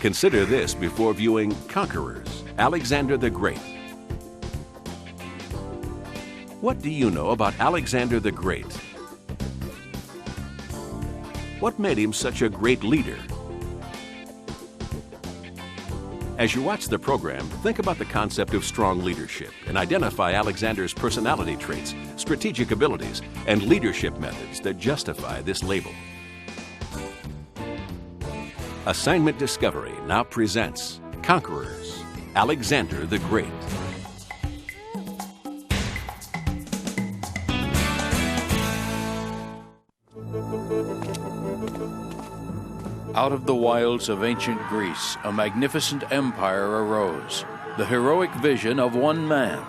Consider this before viewing Conquerors, Alexander the Great. What do you know about Alexander the Great? What made him such a great leader? As you watch the program, think about the concept of strong leadership and identify Alexander's personality traits, strategic abilities, and leadership methods that justify this label. Assignment Discovery now presents Conquerors, Alexander the Great. Out of the wilds of ancient Greece, a magnificent empire arose, the heroic vision of one man.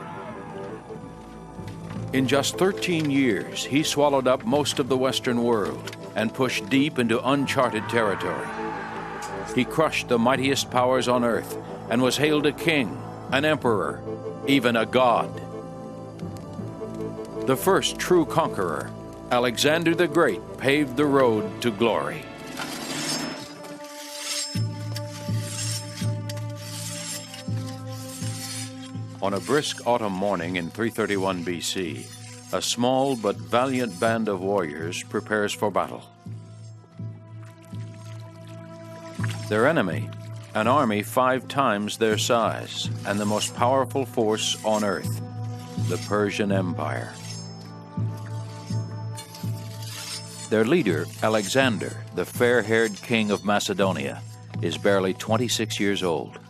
In just 13 years, he swallowed up most of the Western world and pushed deep into uncharted territory. He crushed the mightiest powers on earth and was hailed a king, an emperor, even a god. The first true conqueror, Alexander the Great, paved the road to glory. On a brisk autumn morning in 331 BC, a small but valiant band of warriors prepares for battle. Their enemy, an army 5 times their size and the most powerful force on earth, the Persian Empire. Their leader, Alexander, the fair-haired king of Macedonia, is barely 26 years old.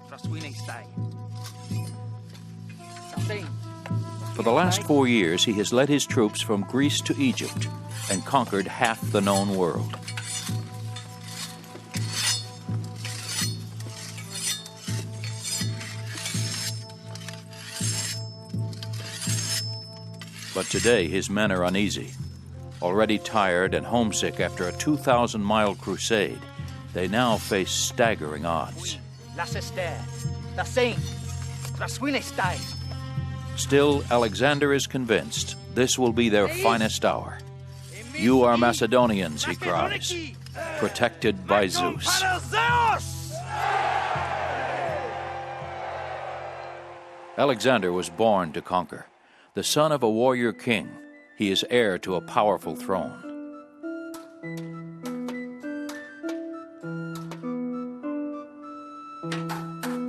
For the last 4 years, he has led his troops from Greece to Egypt and conquered half the known world. But today, his men are uneasy. Already tired and homesick after a 2,000-mile crusade, they now face staggering odds. Still, Alexander is convinced this will be their finest hour. "You are Macedonians," he cries, "protected by Zeus." Alexander was born to conquer. The son of a warrior king, he is heir to a powerful throne.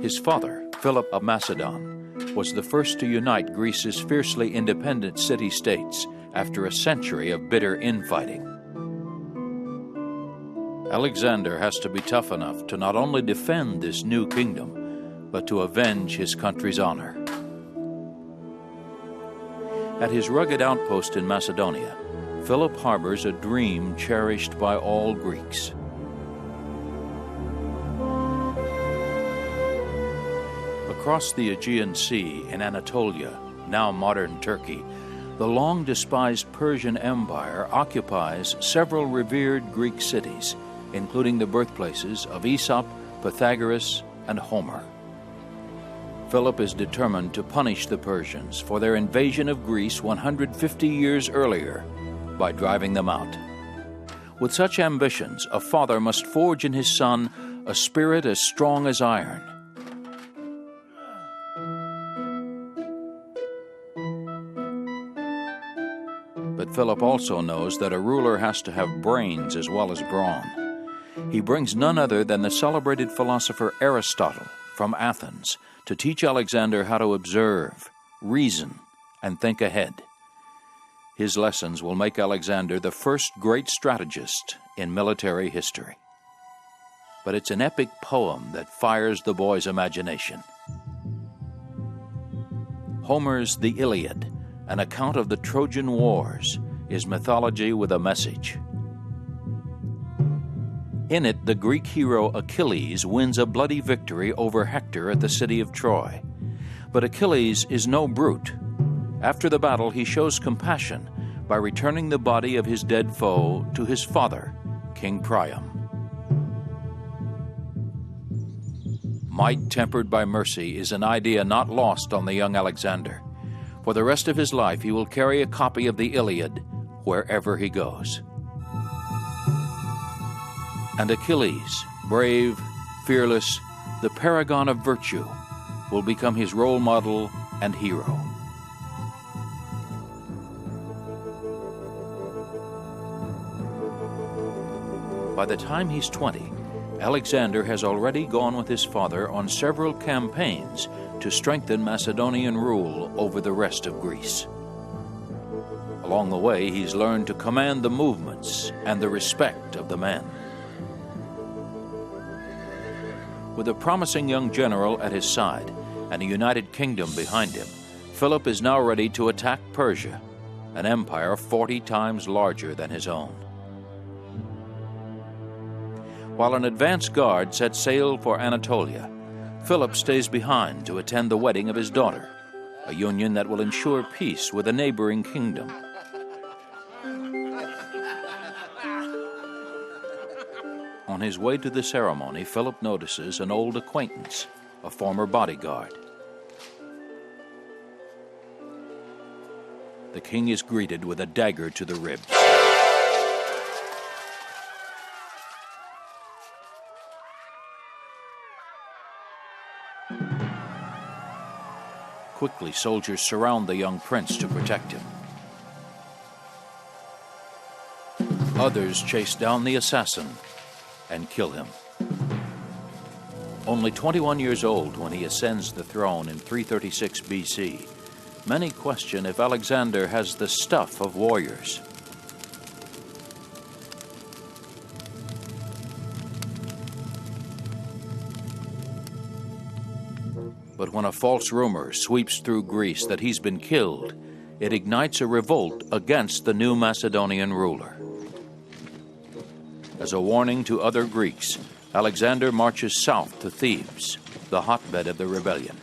His father, Philip of Macedon, was the first to unite Greece's fiercely independent city-states after a century of bitter infighting. Alexander has to be tough enough to not only defend this new kingdom, but to avenge his country's honor. At his rugged outpost in Macedonia, Philip harbors a dream cherished by all Greeks. Across the Aegean Sea in Anatolia, now modern Turkey, the long-despised Persian Empire occupies several revered Greek cities, including the birthplaces of Aesop, Pythagoras, and Homer. Philip is determined to punish the Persians for their invasion of Greece 150 years earlier by driving them out. With such ambitions, a father must forge in his son a spirit as strong as iron. But Philip also knows that a ruler has to have brains as well as brawn. He brings none other than the celebrated philosopher Aristotle from Athens to teach Alexander how to observe, reason, and think ahead. His lessons will make Alexander the first great strategist in military history. But it's an epic poem that fires the boy's imagination. Homer's The Iliad, an account of the Trojan Wars, is mythology with a message. In it, the Greek hero Achilles wins a bloody victory over Hector at the city of Troy. But Achilles is no brute. After the battle, he shows compassion by returning the body of his dead foe to his father, King Priam. Might tempered by mercy is an idea not lost on the young Alexander. For the rest of his life, he will carry a copy of the Iliad wherever he goes. And Achilles, brave, fearless, the paragon of virtue, will become his role model and hero. By the time he's 20, Alexander has already gone with his father on several campaigns to strengthen Macedonian rule over the rest of Greece. Along the way, he's learned to command the movements and the respect of the men. With a promising young general at his side and a united kingdom behind him, Philip is now ready to attack Persia, an empire 40 times larger than his own. While an advance guard sets sail for Anatolia, Philip stays behind to attend the wedding of his daughter, a union that will ensure peace with a neighboring kingdom. On his way to the ceremony, Philip notices an old acquaintance, a former bodyguard. The king is greeted with a dagger to the ribs. Quickly, soldiers surround the young prince to protect him. Others chase down the assassin and kill him. Only 21 years old when he ascends the throne in 336 BC, many question if Alexander has the stuff of warriors. But when a false rumor sweeps through Greece that he's been killed, it ignites a revolt against the new Macedonian ruler. As a warning to other Greeks, Alexander marches south to Thebes, the hotbed of the rebellion.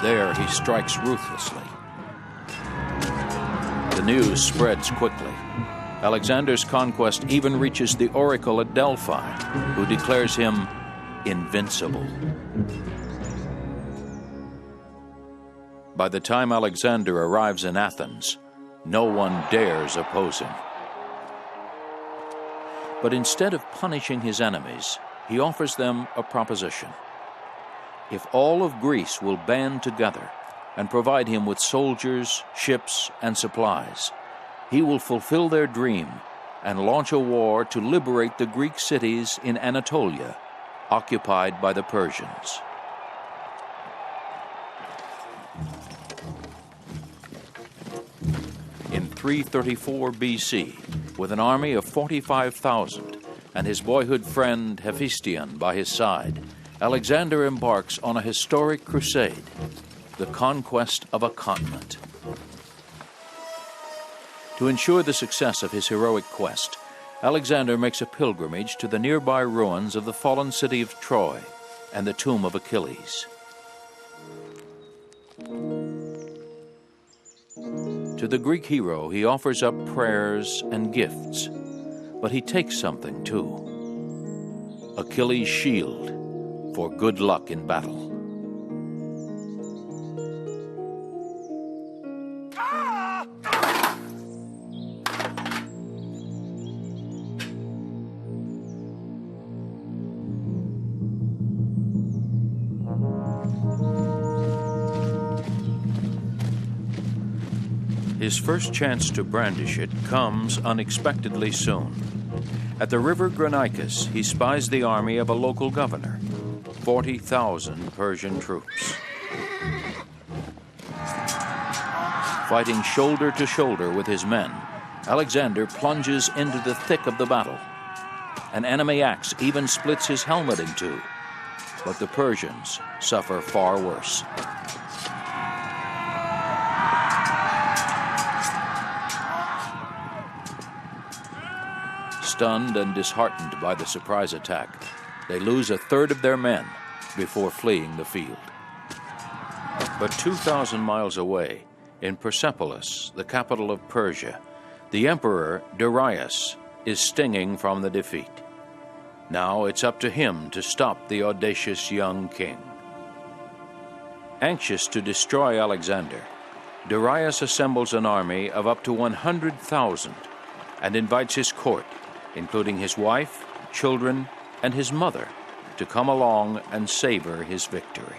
There he strikes ruthlessly. The news spreads quickly. Alexander's conquest even reaches the oracle at Delphi, who declares him invincible. By the time Alexander arrives in Athens, no one dares oppose him. But instead of punishing his enemies, he offers them a proposition. If all of Greece will band together and provide him with soldiers, ships, and supplies, he will fulfill their dream and launch a war to liberate the Greek cities in Anatolia, occupied by the Persians. In 334 BC, with an army of 45,000 and his boyhood friend Hephaestion by his side, Alexander embarks on a historic crusade, the conquest of a continent. To ensure the success of his heroic quest, Alexander makes a pilgrimage to the nearby ruins of the fallen city of Troy and the tomb of Achilles. To the Greek hero, he offers up prayers and gifts, but he takes something too: Achilles' shield for good luck in battle. His first chance to brandish it comes unexpectedly soon. At the river Granicus, he spies the army of a local governor, 40,000 Persian troops. Fighting shoulder to shoulder with his men, Alexander plunges into the thick of the battle. An enemy axe even splits his helmet in two, but the Persians suffer far worse. Stunned and disheartened by the surprise attack, they lose a third of their men before fleeing the field. But 2,000 miles away, in Persepolis, the capital of Persia, the emperor Darius is stinging from the defeat. Now it's up to him to stop the audacious young king. Anxious to destroy Alexander, Darius assembles an army of up to 100,000 and invites his court including his wife, children, and his mother, to come along and savor his victory.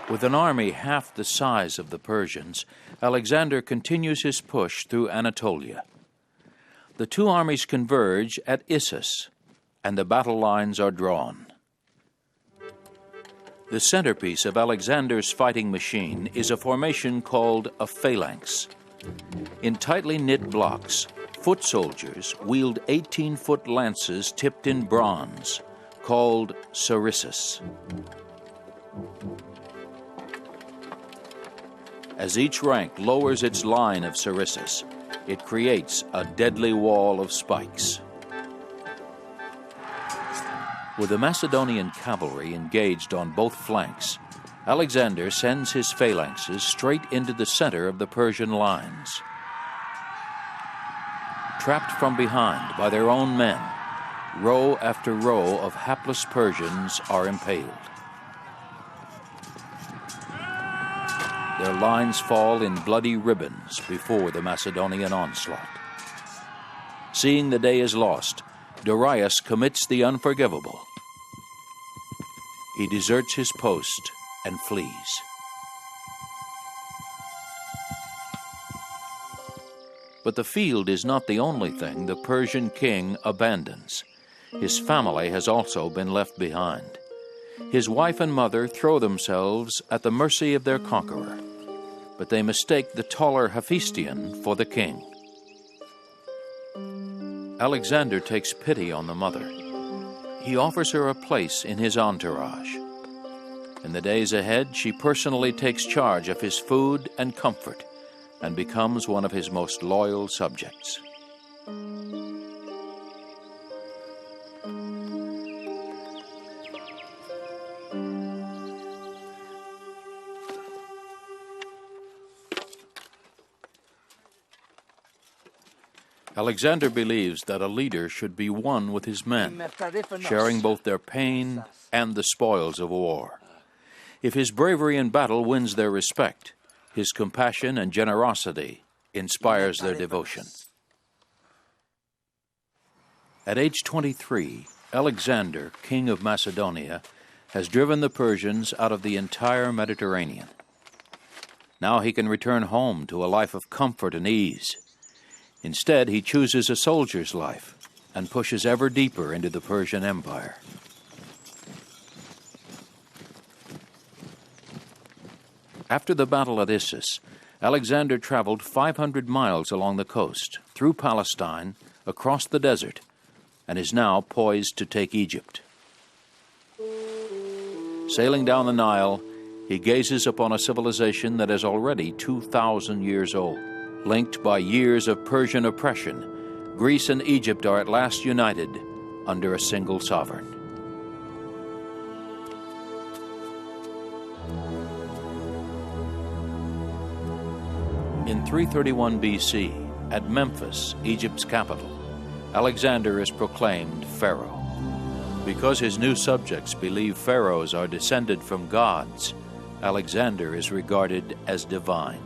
With an army half the size of the Persians, Alexander continues his push through Anatolia. The two armies converge at Issus, and the battle lines are drawn. The centerpiece of Alexander's fighting machine is a formation called a phalanx. In tightly knit blocks, foot soldiers wield 18-foot lances tipped in bronze, called sarissas. As each rank lowers its line of sarissas, it creates a deadly wall of spikes. With the Macedonian cavalry engaged on both flanks, Alexander sends his phalanxes straight into the center of the Persian lines. Trapped from behind by their own men, row after row of hapless Persians are impaled. Their lines fall in bloody ribbons before the Macedonian onslaught. Seeing the day is lost, Darius commits the unforgivable. He deserts his post and flees. But the field is not the only thing the Persian king abandons. His family has also been left behind. His wife and mother throw themselves at the mercy of their conqueror, but they mistake the taller Hephaestion for the king. Alexander takes pity on the mother. He offers her a place in his entourage. In the days ahead, she personally takes charge of his food and comfort and becomes one of his most loyal subjects. Alexander believes that a leader should be one with his men, sharing both their pain and the spoils of war. If his bravery in battle wins their respect, his compassion and generosity inspires their devotion. At age 23, Alexander, king of Macedonia, has driven the Persians out of the entire Mediterranean. Now he can return home to a life of comfort and ease. Instead, he chooses a soldier's life and pushes ever deeper into the Persian Empire. After the battle at Issus, Alexander traveled 500 miles along the coast, through Palestine, across the desert, and is now poised to take Egypt. Sailing down the Nile, he gazes upon a civilization that is already 2,000 years old. Linked by years of Persian oppression, Greece and Egypt are at last united under a single sovereign. In 331 BC, at Memphis, Egypt's capital, Alexander is proclaimed pharaoh. Because his new subjects believe pharaohs are descended from gods, Alexander is regarded as divine.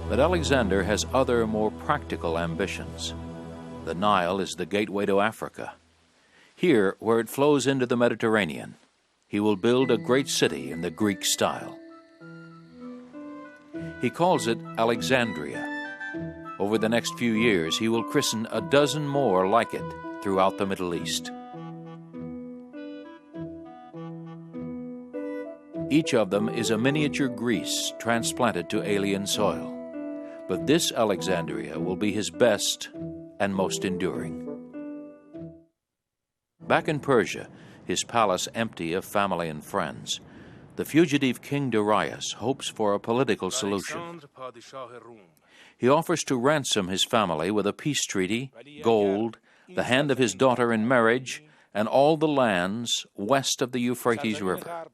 But Alexander has other, more practical ambitions. The Nile is the gateway to Africa. Here, where it flows into the Mediterranean, he will build a great city in the Greek style. He calls it Alexandria. Over the next few years, he will christen a dozen more like it throughout the Middle East. Each of them is a miniature Greece transplanted to alien soil. But this Alexandria will be his best and most enduring. Back in Persia, his palace empty of family and friends, the fugitive King Darius hopes for a political solution. He offers to ransom his family with a peace treaty, gold, the hand of his daughter in marriage, and all the lands west of the Euphrates River.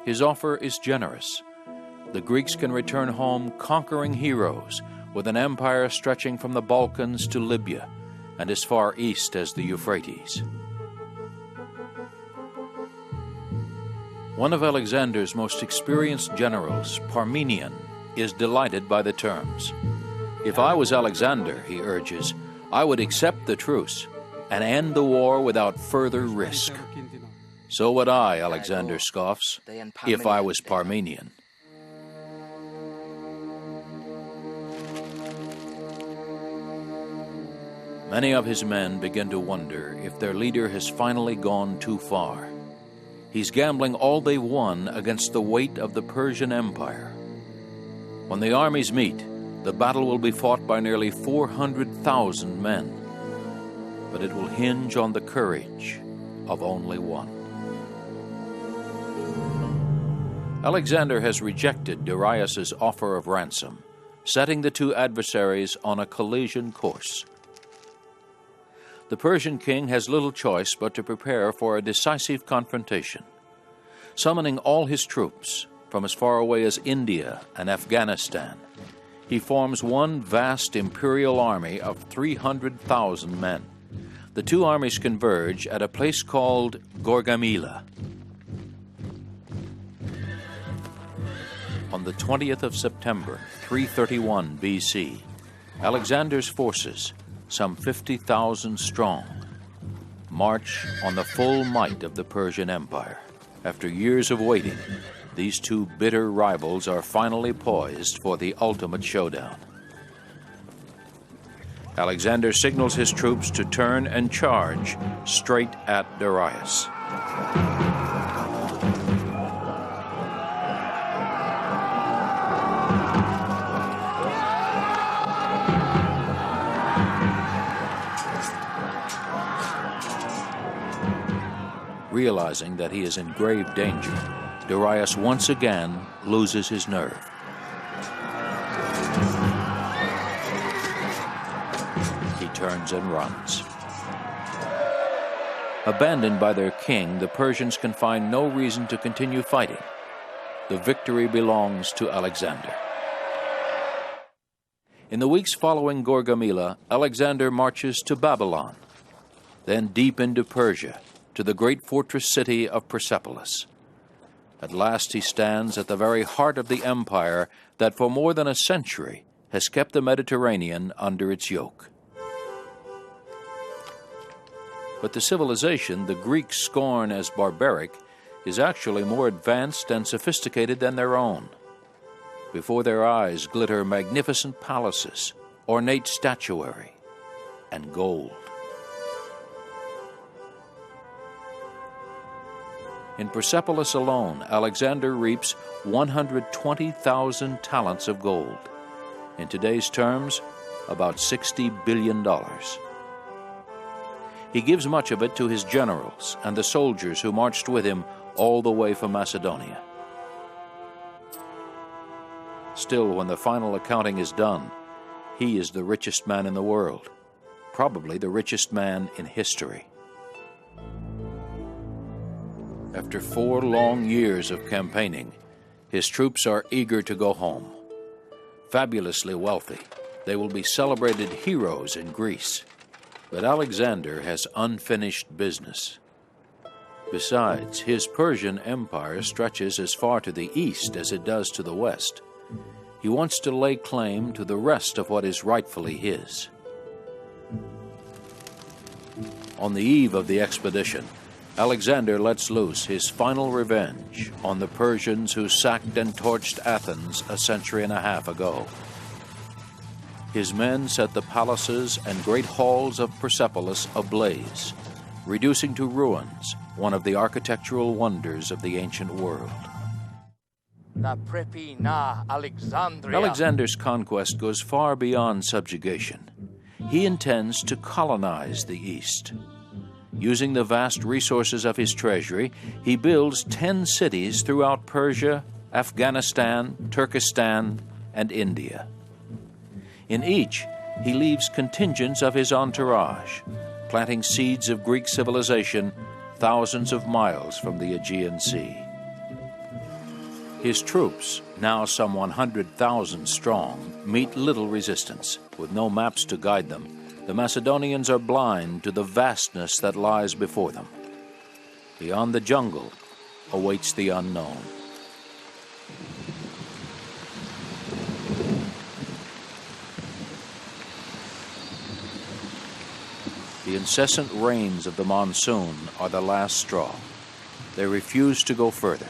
His offer is generous. The Greeks can return home conquering heroes with an empire stretching from the Balkans to Libya and as far east as the Euphrates. One of Alexander's most experienced generals, Parmenion, is delighted by the terms. "If I was Alexander," he urges, "I would accept the truce and end the war without further risk." "So would I," Alexander scoffs, "if I was Parmenion." Many of his men begin to wonder if their leader has finally gone too far. He's gambling all they've won against the weight of the Persian Empire. When the armies meet, the battle will be fought by nearly 400,000 men, but it will hinge on the courage of only one. Alexander has rejected Darius's offer of ransom, setting the two adversaries on a collision course. The Persian king has little choice but to prepare for a decisive confrontation. Summoning all his troops from as far away as India and Afghanistan, he forms one vast imperial army of 300,000 men. The two armies converge at a place called Gaugamela. On the 20th of September, 331 BC, Alexander's forces, some 50,000 strong, march on the full might of the Persian Empire. After years of waiting, these two bitter rivals are finally poised for the ultimate showdown. Alexander signals his troops to turn and charge straight at Darius. Realizing that he is in grave danger, Darius once again loses his nerve. He turns and runs. Abandoned by their king, the Persians can find no reason to continue fighting. The victory belongs to Alexander. In the weeks following Gaugamela, Alexander marches to Babylon, then deep into Persia, to the great fortress city of Persepolis. At last he stands at the very heart of the empire that for more than a century has kept the Mediterranean under its yoke. But the civilization the Greeks scorn as barbaric is actually more advanced and sophisticated than their own. Before their eyes glitter magnificent palaces, ornate statuary, and gold. In Persepolis alone, Alexander reaps 120,000 talents of gold. In today's terms, about $60 billion. He gives much of it to his generals and the soldiers who marched with him all the way from Macedonia. Still, when the final accounting is done, he is the richest man in the world, probably the richest man in history. After 4 long years of campaigning, his troops are eager to go home. Fabulously wealthy, they will be celebrated heroes in Greece. But Alexander has unfinished business. Besides, his Persian empire stretches as far to the east as it does to the west. He wants to lay claim to the rest of what is rightfully his. On the eve of the expedition, Alexander lets loose his final revenge on the Persians who sacked and torched Athens a century and a half ago. His men set the palaces and great halls of Persepolis ablaze, reducing to ruins one of the architectural wonders of the ancient world. Alexander's conquest goes far beyond subjugation. He intends to colonize the East. Using the vast resources of his treasury, he builds 10 cities throughout Persia, Afghanistan, Turkestan, and India. In each, he leaves contingents of his entourage, planting seeds of Greek civilization thousands of miles from the Aegean Sea. His troops, now some 100,000 strong, meet little resistance. With no maps to guide them, the Macedonians are blind to the vastness that lies before them. Beyond the jungle awaits the unknown. The incessant rains of the monsoon are the last straw. They refuse to go further.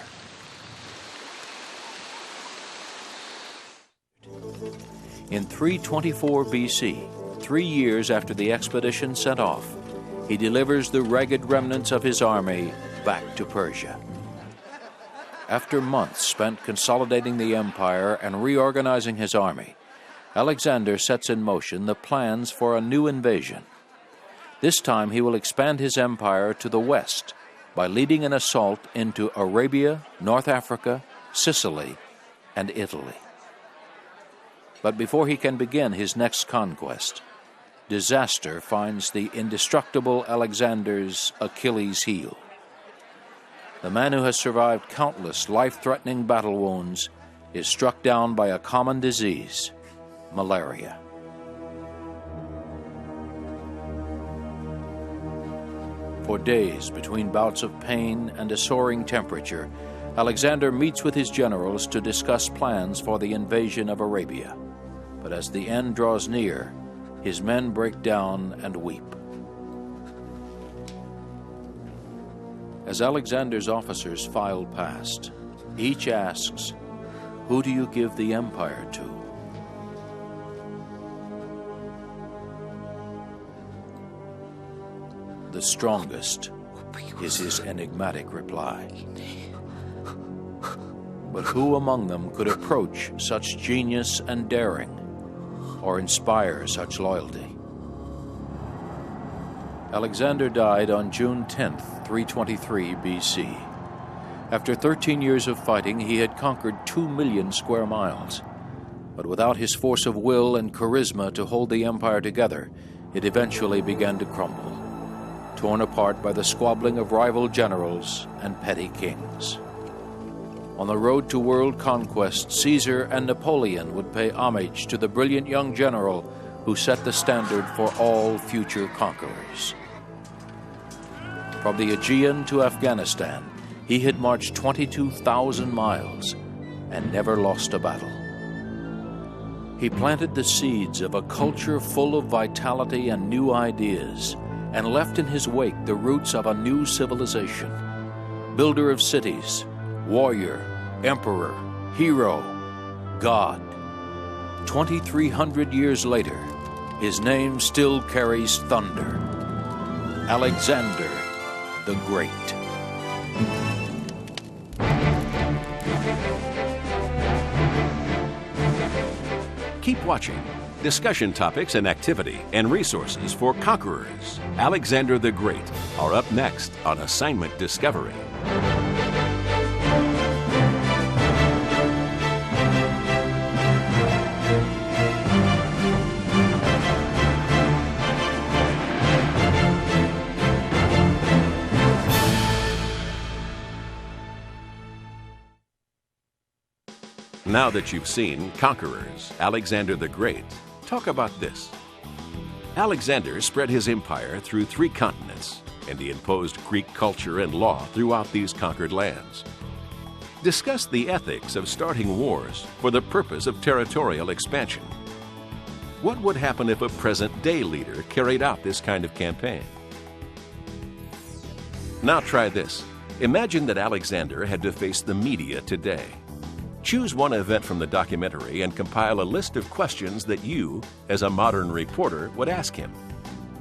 In 324 BC, 3 years after the expedition set off, he delivers the ragged remnants of his army back to Persia. After months spent consolidating the empire and reorganizing his army, Alexander sets in motion the plans for a new invasion. This time he will expand his empire to the west by leading an assault into Arabia, North Africa, Sicily, and Italy. But before he can begin his next conquest, disaster finds the indestructible Alexander's Achilles heel. The man who has survived countless life-threatening battle wounds is struck down by a common disease, malaria. For days, between bouts of pain and a soaring temperature, Alexander meets with his generals to discuss plans for the invasion of Arabia. But as the end draws near, his men break down and weep. As Alexander's officers file past, each asks, "Who do you give the empire to?" The strongest is his enigmatic reply. But who among them could approach such genius and daring, or inspire such loyalty? Alexander died on June 10th, 323 BC. After 13 years of fighting, he had conquered 2 million square miles. But without his force of will and charisma to hold the empire together, it eventually began to crumble, torn apart by the squabbling of rival generals and petty kings. On the road to world conquest, Caesar and Napoleon would pay homage to the brilliant young general who set the standard for all future conquerors. From the Aegean to Afghanistan, he had marched 22,000 miles and never lost a battle. He planted the seeds of a culture full of vitality and new ideas, and left in his wake the roots of a new civilization. Builder of cities, warrior, emperor, hero, God. 2,300 years later, his name still carries thunder. Alexander the Great. Keep watching. Discussion topics and activity and resources for conquerors, Alexander the Great, are up next on Assignment Discovery. Now that you've seen Conquerors, Alexander the Great, talk about this. Alexander spread his empire through 3 continents, and he imposed Greek culture and law throughout these conquered lands. Discuss the ethics of starting wars for the purpose of territorial expansion. What would happen if a present-day leader carried out this kind of campaign? Now try this. Imagine that Alexander had to face the media today. Choose one event from the documentary and compile a list of questions that you, as a modern reporter, would ask him.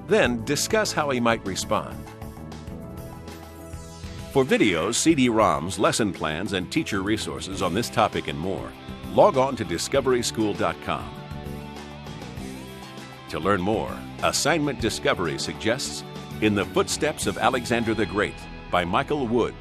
Then discuss how he might respond. For videos, CD-ROMs, lesson plans, and teacher resources on this topic and more, log on to discoveryschool.com. To learn more, Assignment Discovery suggests In the Footsteps of Alexander the Great by Michael Wood.